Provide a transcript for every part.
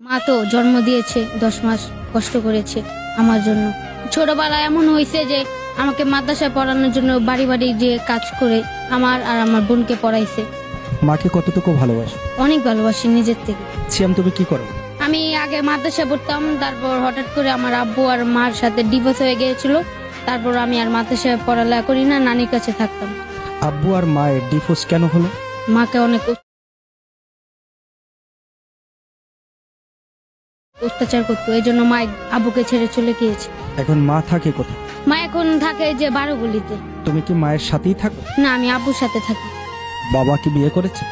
মা তো জন্ম দিয়েছে, 10 মাস কষ্ট করেছে আমার জন্য। ছোটবেলায় এমন হয়েছে যে আমাকে মাদ্রাসায় পড়ানোর জন্য বাড়ি বাড়ি যে কাজ করে আমার আর আমার বোনকে পড়াইছে। মাকে কতটুকু ভালোবাসো? অনেক ভালোবাসি নিজের থেকে। সিয়াম, তুমি কি করো? আমি আগে মাদ্রাসায় পড়তাম, তারপর হঠাৎ করে আমার আব্বু আর মার সাথে ডিভোর্স হয়ে গিয়েছিল। তারপর আমি আর মাদ্রাসায় পড়ালেখা করি না, নানির কাছে থাকতাম। আব্বু আর মায়ের ডিভোর্স কেন হলো? মাকে অনেক অত্যাচার করতো, এই জন্য মা আব্বুকে ছেড়ে চলে গিয়েছে। এখন মা থাকে কোথায়? মা এখন থাকে যে 12 গলিতে। তুমি কি মায়ের সাথেই থাকো? না, আমি আব্বুর সাথে থাকি। বাবা কি বিয়ে করেছে?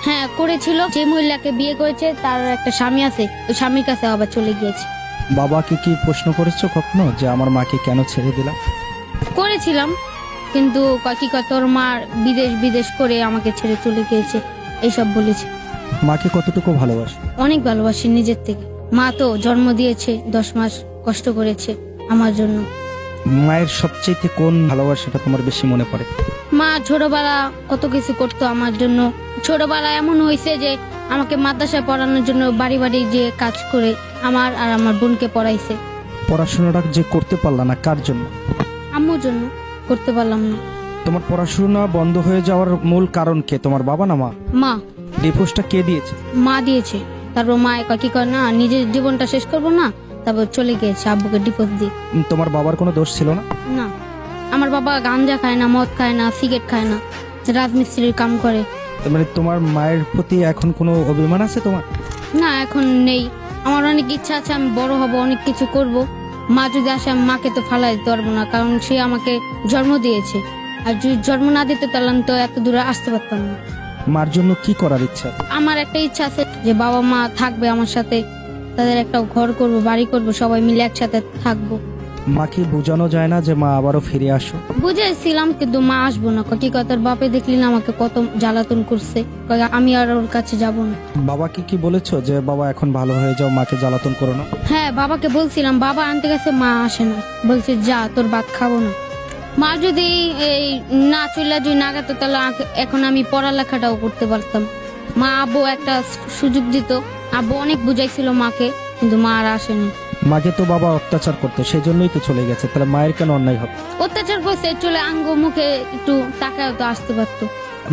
হ্যাঁ করেছিল, যে মহিলাকে বিয়ে করেছে তার একটা স্বামী আছে, ওই স্বামীর কাছে আবার চলে গিয়েছে। বাবাকে কি প্রশ্ন করেছো কখনো যে আমার মাকে কেন ছেড়ে দিলাম? করেছিলাম, কিন্তু কি কয় তোর মা বিদেশ করে আমাকে ছেড়ে চলে গিয়েছে, এইসব বলেছে। মাকে কতটুকু ভালোবাসো? অনেক ভালোবাসি নিজের থেকে। মা তো জন্ম দিয়েছে, 10 মাস কষ্ট করেছে আমার জন্য। মায়ের সবচেয়ে কোন ভালোবাসাটা তোমার বেশি মনে পড়ে? মা ছোটবেলা কত কিছু করতো আমার জন্য। ছোটবেলা এমন হয়েছে যে আমাকে মাদ্রাসায় পড়ানোর জন্য বাড়ি বাড়ি যে কাজ করে আমার আর আমার বোনকে পড়াইছে। পড়াশোনাটা যে করতে পারলা না কার জন্য? আম্মুর জন্য করতে পারলাম না। তোমার পড়াশোনা বন্ধ হয়ে যাওয়ার মূল কারণ কে, তোমার বাবা না মা? মা। ডিভোর্সটা কে দিয়েছে? মা দিয়েছে। তারপর মা কি করে না, নিজের জীবনটা শেষ করবো না, তারপর চলে গিয়েছে আব্বুকে ডিভোর্স দিয়ে। তোমার বাবার কোনো দোষ ছিল না? না, আমার বাবা গাঞ্জা খায় না, মদ খায় না, সিগারেট খায় না, রাজমিস্ত্রির কাম করে। মানে তোমার মায়ের প্রতি এখন কোনো অভিমান আছে তোমার? না, এখন নেই। আমার অনেক ইচ্ছা আছে, আমি বড় হব, অনেক কিছু করব। মা যদি আসে আমি মাকে তো ফালাই দিতে পারবো না, কারণ সে আমাকে জন্ম দিয়েছে। আর যদি জন্ম না দিতে তাহলে তো এত দূরে আসতে পারতাম না। মার জন্য কি করার ইচ্ছা? আমার একটা ইচ্ছা আছে যে বাবা মা থাকবে আমার সাথে, তাদের একটা ঘর করব, বাড়ি করব, সবাই মিলে একসাথে থাকবো। মাকে বোঝানো যায় না যে মা আবারও ফিরে আসো? বুঝেছিলাম, কিন্তু মা আসবো না। কি কথার বাপে দেখলি না আমাকে কত জ্বালাতন করছে, আমি আর ওর কাছে যাব না। বাবাকে কি বলেছো যে বাবা এখন ভালো হয়ে যাও, মাকে জ্বালাতন করো না? হ্যাঁ, বাবাকে বলছিলাম, বাবা আনতে গেছে, মা আসে না, বলছে যা তোর ভাত খাবো না। মা যদি এই না চলে যদি না গেতো তাহলে এখন আমি পড়ালেখাটাও করতে পারতাম। মা আব্বু একটা সুযোগ দিত, আব্বু অনেক বুঝাইছিল মাকে, কিন্তু মা আর আসেনি। মাকে তো বাবা অত্যাচার করতো, সেই জন্যই তো চলে গেছে, তাহলে মায়ের কেন অন্যায় হবে? অত্যাচার করছে, চলে আঙ্গ মুখে একটু টাকাও তো আসতে পারতো।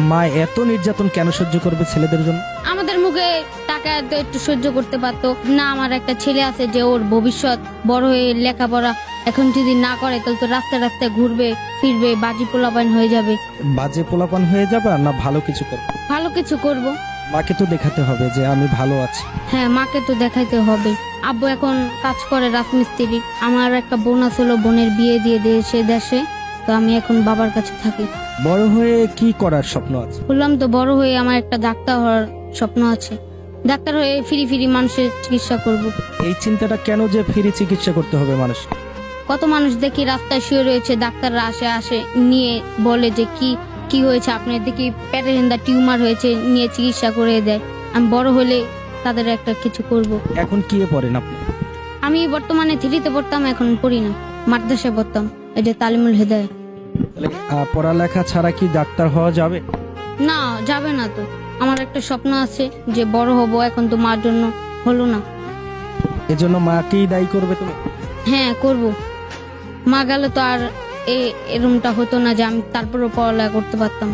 মা এত নির্যাতন কেন সহ্য করবে ছেলেদের জন্য? আমাদের মুখে টাকা তো একটু সহ্য করতে পারতো না। আমার একটা ছেলে আছে যে ওর ভবিষ্যৎ, বড় হয়ে লেখাপড়া এখন যদি না করে তাহলে তো রাস্তায় রাস্তায় ঘুরবে ফিরবে, বাজি পোলাপান হয়ে যাবে। বাজে পোলাপান হয়ে যাবে না ভালো কিছু করবে? ভালো কিছু করব। মাকে তো দেখাতে হবে যে আমি ভালো আছি। হ্যাঁ, মাকে তো দেখাইতে হবে। আব্বু এখন কাজ করে রাজমিস্ত্রি। আমার একটা বোন আছিল, বোনের বিয়ে দিয়ে দিয়েছে দেশে, তো আমি এখন বাবার কাছে থাকি। বড় হয়ে কি করার স্বপ্ন আছে? বললাম তো, বড় হয়ে আমার একটা ডাক্তার হওয়ার স্বপ্ন আছে। ডাক্তার হয়ে ফিরি ফিরি মানুষের চিকিৎসা করব। এই চিন্তাটা কেন যে ফ্রি চিকিৎসা করতে হবে মানুষ? কত মানুষ দেখি রাস্তায় শুয়ে রয়েছে, ডাক্তাররা আসে নিয়ে বলে যে কি হয়েছে আপনার, দেখি পেটে হেন্দা টিউমার হয়েছে, নিয়ে চিকিৎসা করে দেয়। আমি বড় হলে তাদের একটা কিছু করব। এখন কি পড়েন আপনি? আমি বর্তমানে 3তে পড়তাম, এখন পড়ি না, মাদ্রাসায় পড়তাম, এই যে তালিমুল হেদায়েত। পড়ালেখা ছাড়া কি ডাক্তার হওয়া যাবে? না, যাবে না তো। আমার একটা স্বপ্ন আছে যে বড় হব, এখন তো মার জন্য হলো না। এজন্য মাকেই দায়ী করবে তুমি? হ্যাঁ করব। মা গেল তো আর এরমটা হতো না যে আমি তারপরও পড়ালেখা করতে পারতাম।